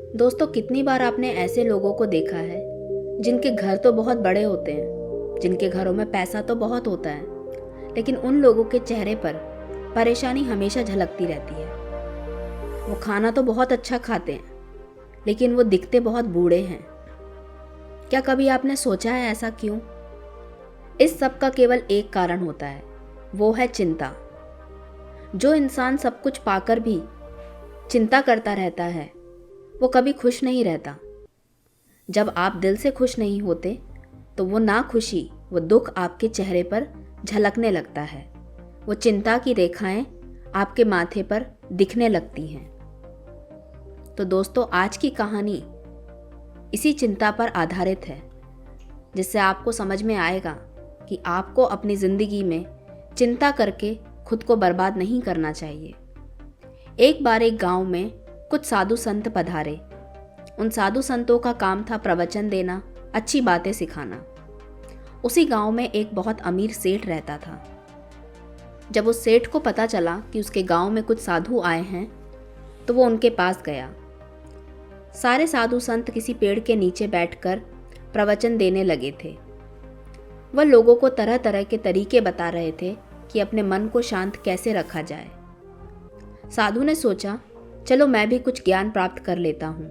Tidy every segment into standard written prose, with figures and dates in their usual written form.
दोस्तों, कितनी बार आपने ऐसे लोगों को देखा है जिनके घर तो बहुत बड़े होते हैं, जिनके घरों में पैसा तो बहुत होता है, लेकिन उन लोगों के चेहरे पर परेशानी हमेशा झलकती रहती है। वो खाना तो बहुत अच्छा खाते हैं, लेकिन वो दिखते बहुत बूढ़े हैं। क्या कभी आपने सोचा है ऐसा क्यों? इस सब का केवल एक कारण होता है, वो है चिंता। जो इंसान सब कुछ पाकर भी चिंता करता रहता है, वो कभी खुश नहीं रहता। जब आप दिल से खुश नहीं होते तो वो नाखुशी, वो दुख आपके चेहरे पर झलकने लगता है। वो चिंता की रेखाएं आपके माथे पर दिखने लगती हैं। तो दोस्तों, आज की कहानी इसी चिंता पर आधारित है, जिससे आपको समझ में आएगा कि आपको अपनी ज़िंदगी में चिंता करके खुद को बर्बाद नहीं करना चाहिए। एक बार एक गांव में कुछ साधु संत पधारे। उन साधु संतों का काम था प्रवचन देना, अच्छी बातें सिखाना। उसी गांव में एक बहुत अमीर सेठ रहता था। जब उस सेठ को पता चला कि उसके गांव में कुछ साधु आए हैं, तो वो उनके पास गया। सारे साधु संत किसी पेड़ के नीचे बैठकर प्रवचन देने लगे थे। वह लोगों को तरह तरह के तरीके बता रहे थे कि अपने मन को शांत कैसे रखा जाए। साधु ने सोचा, चलो मैं भी कुछ ज्ञान प्राप्त कर लेता हूँ,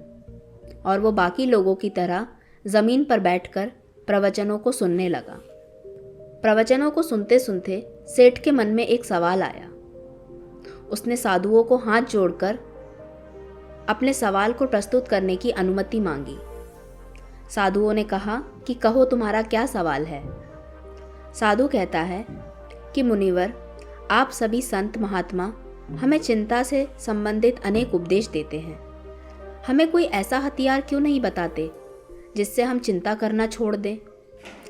और वो बाकी लोगों की तरह ज़मीन पर बैठकर प्रवचनों को सुनने लगा। प्रवचनों को सुनते सुनते सेठ के मन में एक सवाल आया। उसने साधुओं को हाथ जोड़कर अपने सवाल को प्रस्तुत करने की अनुमति मांगी। साधुओं ने कहा कि कहो, तुम्हारा क्या सवाल है? साधु कहता है कि मुनिवर, आप सभी संत महात्मा हमें चिंता से संबंधित अनेक उपदेश देते हैं। हमें कोई ऐसा हथियार क्यों नहीं बताते जिससे हम चिंता करना छोड़ दें,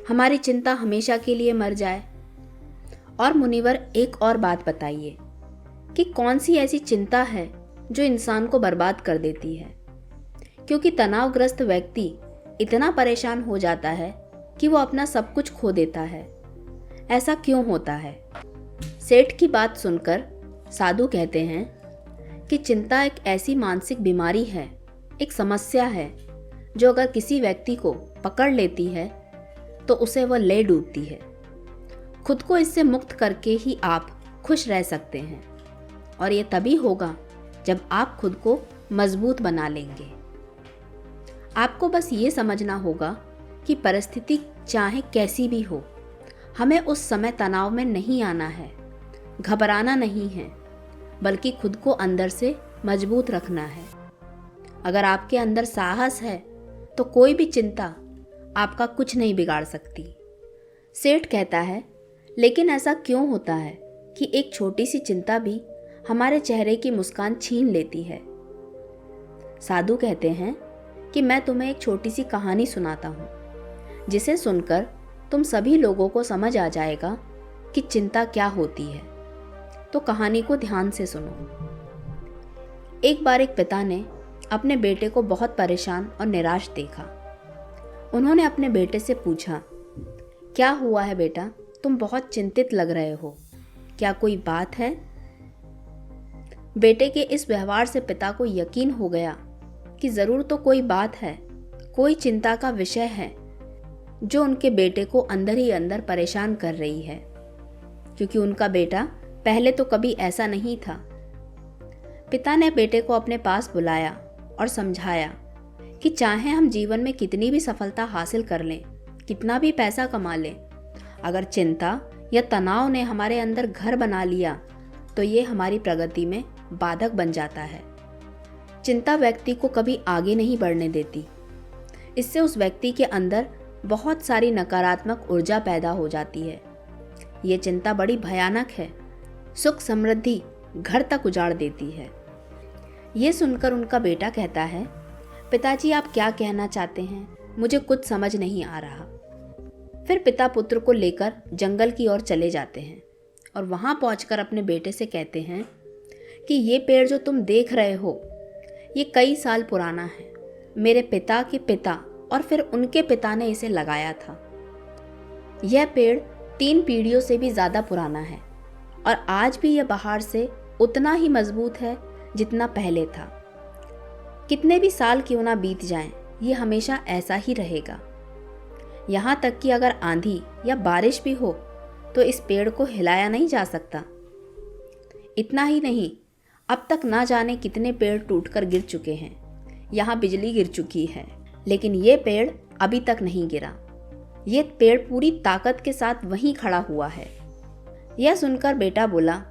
हमारी चिंता हमेशा के लिए मर जाए। और मुनिवर, एक और बात बताइए कि कौन सी ऐसी चिंता है जो इंसान को बर्बाद कर देती है? क्योंकि तनावग्रस्त व्यक्ति इतना परेशान हो जाता है कि वो अपना सब कुछ खो देता है। ऐसा क्यों होता है? सेठ की बात सुनकर साधु कहते हैं कि चिंता एक ऐसी मानसिक बीमारी है, एक समस्या है, जो अगर किसी व्यक्ति को पकड़ लेती है तो उसे वह ले डूबती है। खुद को इससे मुक्त करके ही आप खुश रह सकते हैं, और ये तभी होगा जब आप खुद को मजबूत बना लेंगे। आपको बस ये समझना होगा कि परिस्थिति चाहे कैसी भी हो, हमें उस समय तनाव में नहीं आना है, घबराना नहीं है, बल्कि खुद को अंदर से मजबूत रखना है। अगर आपके अंदर साहस है तो कोई भी चिंता आपका कुछ नहीं बिगाड़ सकती। सेठ कहता है, लेकिन ऐसा क्यों होता है कि एक छोटी सी चिंता भी हमारे चेहरे की मुस्कान छीन लेती है? साधु कहते हैं कि मैं तुम्हें एक छोटी सी कहानी सुनाता हूँ, जिसे सुनकर तुम सभी लोगों को समझ आ जाएगा कि चिंता क्या होती है। तो कहानी को ध्यान से सुनो। एक बार एक पिता ने अपने बेटे को बहुत परेशान और निराश देखा। उन्होंने अपने बेटे से पूछा, क्या हुआ है बेटा, तुम बहुत चिंतित लग रहे हो, क्या कोई बात है? बेटे के इस व्यवहार से पिता को यकीन हो गया कि जरूर तो कोई बात है, कोई चिंता का विषय है जो उनके बेटे को अंदर ही अंदर परेशान कर रही है, क्योंकि उनका बेटा पहले तो कभी ऐसा नहीं था। पिता ने बेटे को अपने पास बुलाया और समझाया कि चाहे हम जीवन में कितनी भी सफलता हासिल कर लें, कितना भी पैसा कमा लें, अगर चिंता या तनाव ने हमारे अंदर घर बना लिया तो ये हमारी प्रगति में बाधक बन जाता है। चिंता व्यक्ति को कभी आगे नहीं बढ़ने देती। इससे उस व्यक्ति के अंदर बहुत सारी नकारात्मक ऊर्जा पैदा हो जाती है। ये चिंता बड़ी भयानक है, सुख समृद्धि घर तक उजाड़ देती है। ये सुनकर उनका बेटा कहता है, पिताजी आप क्या कहना चाहते हैं, मुझे कुछ समझ नहीं आ रहा। फिर पिता पुत्र को लेकर जंगल की ओर चले जाते हैं और वहाँ पहुंचकर अपने बेटे से कहते हैं कि ये पेड़ जो तुम देख रहे हो, ये कई साल पुराना है। मेरे पिता के पिता और फिर उनके पिता ने इसे लगाया था। यह पेड़ 3 पीढ़ियों से भी ज़्यादा पुराना है और आज भी यह बाहर से उतना ही मजबूत है जितना पहले था। कितने भी साल क्यों ना बीत जाएं, ये हमेशा ऐसा ही रहेगा। यहाँ तक कि अगर आंधी या बारिश भी हो तो इस पेड़ को हिलाया नहीं जा सकता। इतना ही नहीं, अब तक ना जाने कितने पेड़ टूटकर गिर चुके हैं। यहाँ बिजली गिर चुकी है, लेकिन ये पेड़ अभी तक नहीं गिरा। ये पेड़ पूरी ताकत के साथ वहीं खड़ा हुआ है। यह सुनकर बेटा बोला,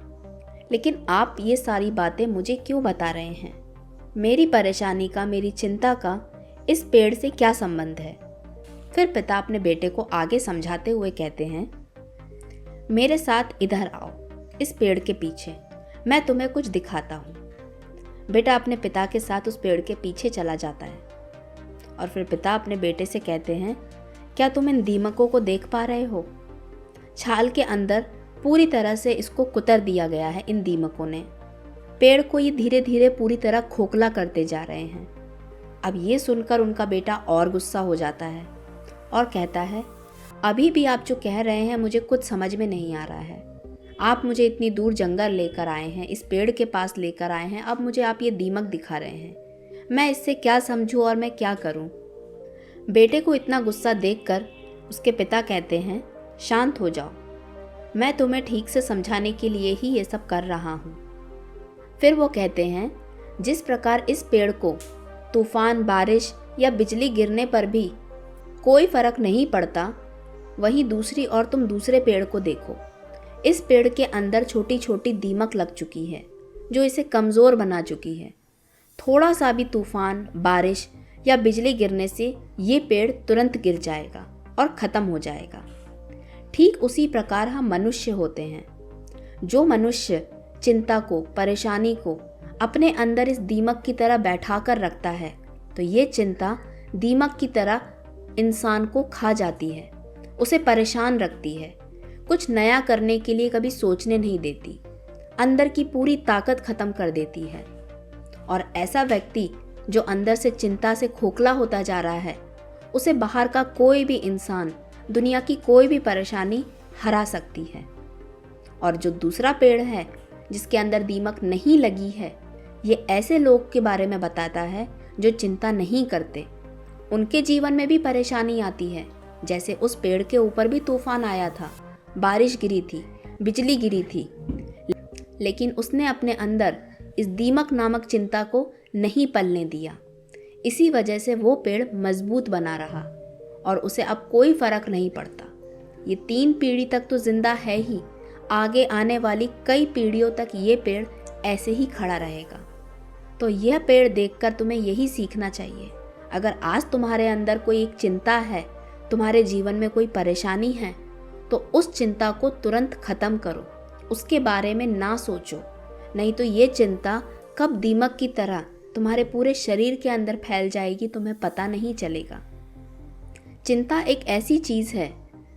लेकिन आप ये सारी बातें मुझे क्यों बता रहे हैं? मेरी परेशानी का, मेरी चिंता का इस पेड़ से क्या संबंध है? फिर पिता अपने बेटे को आगे समझाते हुए कहते हैं, मेरे साथ इधर आओ, इस पेड़ के पीछे, मैं तुम्हें कुछ दिखाता हूँ। बेटा अपने पिता के साथ उस पेड़ के पीछे चला जाता है और फिर पिता अपने बेटे से कहते हैं, क्या तुम इन दीमकों को देख पा रहे हो? छाल के अंदर पूरी तरह से इसको कुतर दिया गया है। इन दीमकों ने पेड़ को ये धीरे धीरे पूरी तरह खोखला करते जा रहे हैं। अब ये सुनकर उनका बेटा और गुस्सा हो जाता है और कहता है, अभी भी आप जो कह रहे हैं मुझे कुछ समझ में नहीं आ रहा है। आप मुझे इतनी दूर जंगल लेकर आए हैं, इस पेड़ के पास लेकर आए हैं, अब मुझे आप ये दीमक दिखा रहे हैं। मैं इससे क्या समझूं और मैं क्या करूं? बेटे को इतना गुस्सा देखकर उसके पिता कहते हैं, शांत हो जाओ, मैं तुम्हें ठीक से समझाने के लिए ही ये सब कर रहा हूँ। फिर वो कहते हैं, जिस प्रकार इस पेड़ को तूफान, बारिश या बिजली गिरने पर भी कोई फर्क नहीं पड़ता, वहीं दूसरी ओर तुम दूसरे पेड़ को देखो। इस पेड़ के अंदर छोटी छोटी दीमक लग चुकी है जो इसे कमज़ोर बना चुकी है। थोड़ा सा भी तूफान, बारिश या बिजली गिरने से ये पेड़ तुरंत गिर जाएगा और ख़त्म हो जाएगा। ठीक उसी प्रकार हम मनुष्य होते हैं। जो मनुष्य चिंता को, परेशानी को अपने अंदर इस दीमक की तरह बैठा कर रखता है, तो ये चिंता दीमक की तरह इंसान को खा जाती है, उसे परेशान रखती है, कुछ नया करने के लिए कभी सोचने नहीं देती, अंदर की पूरी ताकत खत्म कर देती है। और ऐसा व्यक्ति जो अंदर से चिंता से खोखला होता जा रहा है, उसे बाहर का कोई भी इंसान, दुनिया की कोई भी परेशानी हरा सकती है। और जो दूसरा पेड़ है जिसके अंदर दीमक नहीं लगी है, ये ऐसे लोग के बारे में बताता है जो चिंता नहीं करते। उनके जीवन में भी परेशानी आती है, जैसे उस पेड़ के ऊपर भी तूफान आया था, बारिश गिरी थी, बिजली गिरी थी, लेकिन उसने अपने अंदर इस दीमक नामक चिंता को नहीं पलने दिया। इसी वजह से वो पेड़ मजबूत बना रहा और उसे अब कोई फर्क नहीं पड़ता। ये 3 पीढ़ी तक तो जिंदा है ही, आगे आने वाली कई पीढ़ियों तक ये पेड़ ऐसे ही खड़ा रहेगा। तो यह पेड़ देखकर तुम्हें यही सीखना चाहिए। अगर आज तुम्हारे अंदर कोई एक चिंता है, तुम्हारे जीवन में कोई परेशानी है, तो उस चिंता को तुरंत ख़त्म करो, उसके बारे में ना सोचो, नहीं तो ये चिंता कब दीमक की तरह तुम्हारे पूरे शरीर के अंदर फैल जाएगी, तुम्हें पता नहीं चलेगा। चिंता एक ऐसी चीज़ है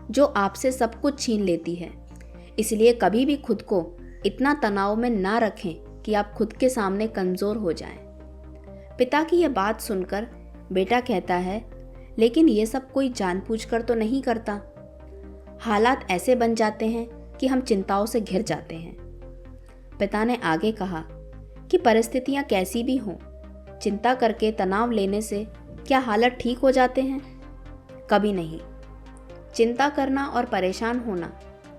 जो आपसे सब कुछ छीन लेती है, इसलिए कभी भी खुद को इतना तनाव में ना रखें कि आप खुद के सामने कमज़ोर हो जाएं। पिता की यह बात सुनकर बेटा कहता है, लेकिन ये सब कोई जानबूझकर तो नहीं करता। हालात ऐसे बन जाते हैं कि हम चिंताओं से घिर जाते हैं। पिता ने आगे कहा कि परिस्थितियां कैसी भी हों, चिंता करके तनाव लेने से क्या हालत ठीक हो जाते हैं? कभी नहीं। चिंता करना और परेशान होना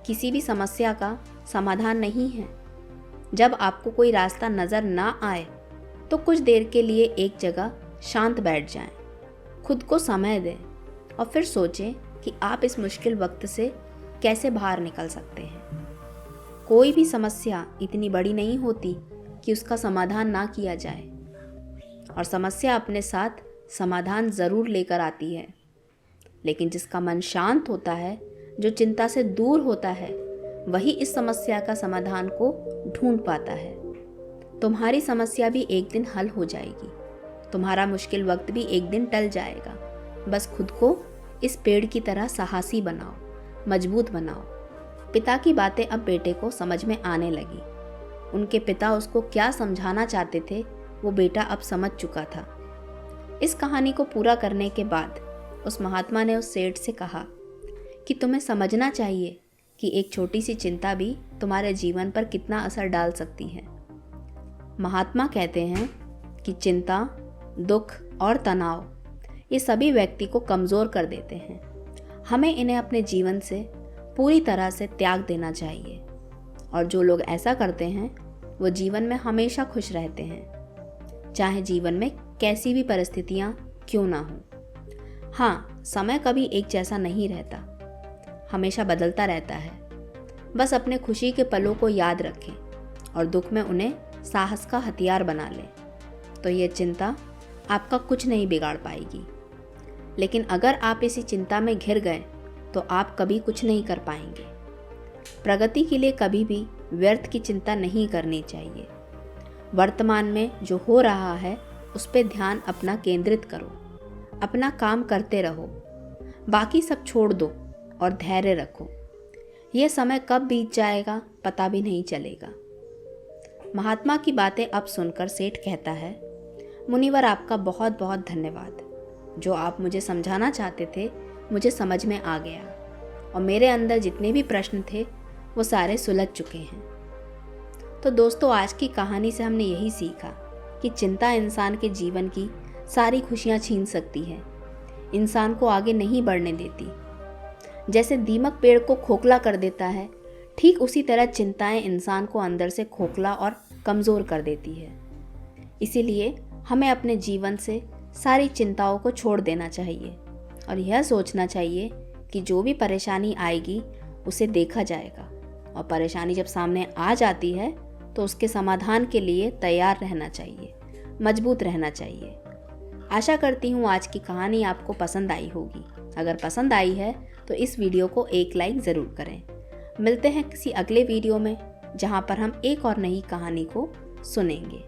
किसी भी समस्या का समाधान नहीं है। जब आपको कोई रास्ता नज़र ना आए तो कुछ देर के लिए एक जगह शांत बैठ जाएं, खुद को समय दें और फिर सोचें कि आप इस मुश्किल वक्त से कैसे बाहर निकल सकते हैं। कोई भी समस्या इतनी बड़ी नहीं होती कि उसका समाधान ना किया जाए, और समस्या अपने साथ समाधान ज़रूर लेकर आती है। लेकिन जिसका मन शांत होता है, जो चिंता से दूर होता है, वही इस समस्या का समाधान को ढूंढ पाता है। तुम्हारी समस्या भी एक दिन हल हो जाएगी, तुम्हारा मुश्किल वक्त भी एक दिन टल जाएगा। बस खुद को इस पेड़ की तरह साहसी बनाओ, मजबूत बनाओ। पिता की बातें अब बेटे को समझ में आने लगी। उनके पिता उसको क्या समझाना चाहते थे, वो बेटा अब समझ चुका था। इस कहानी को पूरा करने के बाद उस महात्मा ने उस सेठ से कहा कि तुम्हें समझना चाहिए कि एक छोटी सी चिंता भी तुम्हारे जीवन पर कितना असर डाल सकती है। महात्मा कहते हैं कि चिंता दुख और तनाव ये सभी व्यक्ति को कमज़ोर कर देते हैं। हमें इन्हें अपने जीवन से पूरी तरह से त्याग देना चाहिए, और जो लोग ऐसा करते हैं वो जीवन में हमेशा खुश रहते हैं, चाहे जीवन में कैसी भी परिस्थितियाँ क्यों ना हो। हाँ, समय कभी एक जैसा नहीं रहता, हमेशा बदलता रहता है। बस अपने खुशी के पलों को याद रखें और दुख में उन्हें साहस का हथियार बना लें, तो ये चिंता आपका कुछ नहीं बिगाड़ पाएगी। लेकिन अगर आप इसी चिंता में घिर गए तो आप कभी कुछ नहीं कर पाएंगे। प्रगति के लिए कभी भी व्यर्थ की चिंता नहीं करनी चाहिए। वर्तमान में जो हो रहा है उस पर ध्यान अपना केंद्रित करो, अपना काम करते रहो, बाकी सब छोड़ दो और धैर्य रखो। यह समय कब बीत जाएगा पता भी नहीं चलेगा। महात्मा की बातें अब सुनकर सेठ कहता है, मुनिवर आपका बहुत बहुत धन्यवाद। जो आप मुझे समझाना चाहते थे मुझे समझ में आ गया, और मेरे अंदर जितने भी प्रश्न थे वो सारे सुलझ चुके हैं। तो दोस्तों, आज की कहानी से हमने यही सीखा कि चिंता इंसान के जीवन की सारी खुशियाँ छीन सकती है, इंसान को आगे नहीं बढ़ने देती। जैसे दीमक पेड़ को खोखला कर देता है, ठीक उसी तरह चिंताएं इंसान को अंदर से खोखला और कमज़ोर कर देती है। इसीलिए हमें अपने जीवन से सारी चिंताओं को छोड़ देना चाहिए और यह सोचना चाहिए कि जो भी परेशानी आएगी उसे देखा जाएगा, और परेशानी जब सामने आ जाती है तो उसके समाधान के लिए तैयार रहना चाहिए, मजबूत रहना चाहिए। आशा करती हूँ आज की कहानी आपको पसंद आई होगी। अगर पसंद आई है तो इस वीडियो को एक लाइक ज़रूर करें। मिलते हैं किसी अगले वीडियो में, जहाँ पर हम एक और नई कहानी को सुनेंगे।